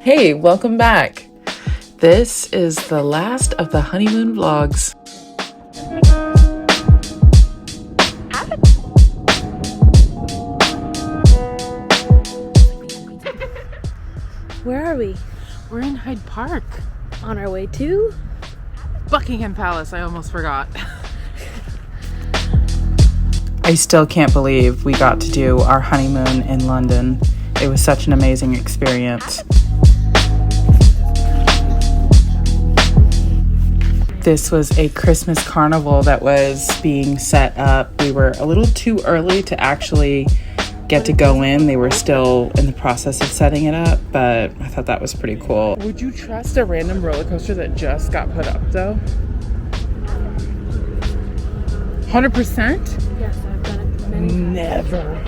Hey, welcome back. This is the last of the honeymoon vlogs. Where are we? We're in Hyde Park. On our way to Buckingham Palace, I almost forgot. I still can't believe we got to do our honeymoon in London. It was such an amazing experience. This was a Christmas carnival that was being set up. We were a little too early to actually get to go in. They were still in the process of setting it up, but I thought that was pretty cool. Would you trust a random roller coaster that just got put up though? 100%? Yes, I've done it many times. Never.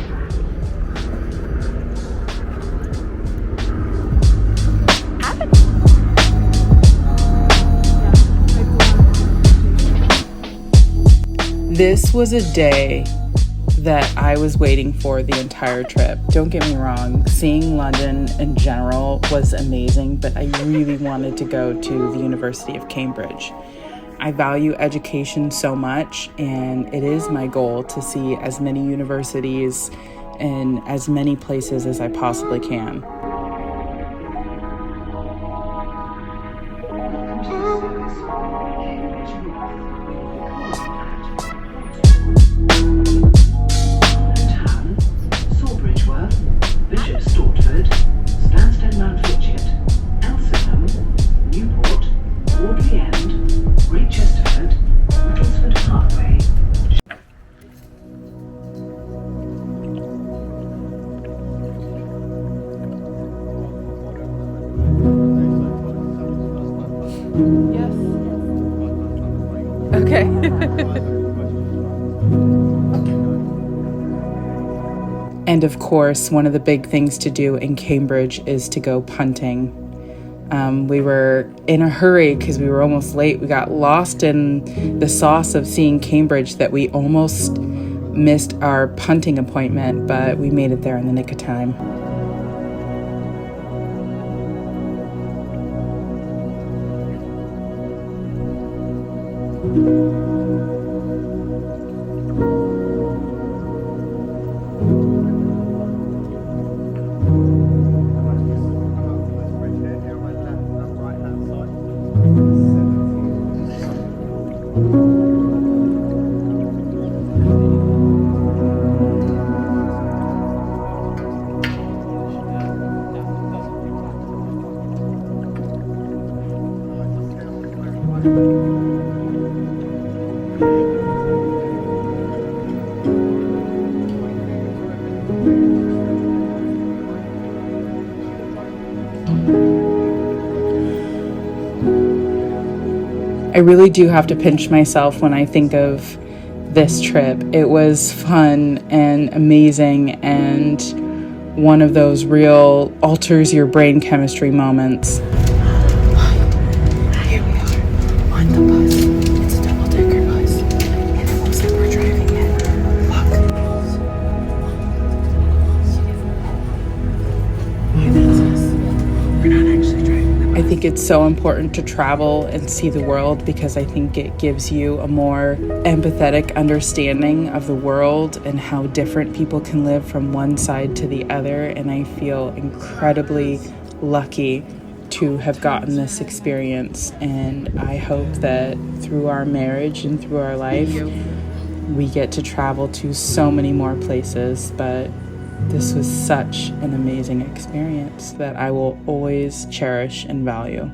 This was a day that I was waiting for the entire trip. Don't get me wrong, seeing London in general was amazing, but I really wanted to go to the University of Cambridge. I value education so much, and it is my goal to see as many universities in as many places as I possibly can. Yes. Okay. And of course, one of the big things to do in Cambridge is to go punting. We were in a hurry because we were almost late. We got lost in the sauce of seeing Cambridge that we almost missed our punting appointment, but we made it there in the nick of time. I really do have to pinch myself when I think of this trip. It was fun and amazing and one of those real alters your brain chemistry moments. Here we are on the bus. It's a double-decker bus. And it looks like we're driving it. Look. Hey, that's us. We're not actually driving the bus. I think it's so important to travel and see the world because I think it gives you a more empathetic understanding of the world and how different people can live from one side to the other. And I feel incredibly lucky to have gotten this experience. And I hope that through our marriage and through our life, we get to travel to so many more places. But this was such an amazing experience that I will always cherish and value.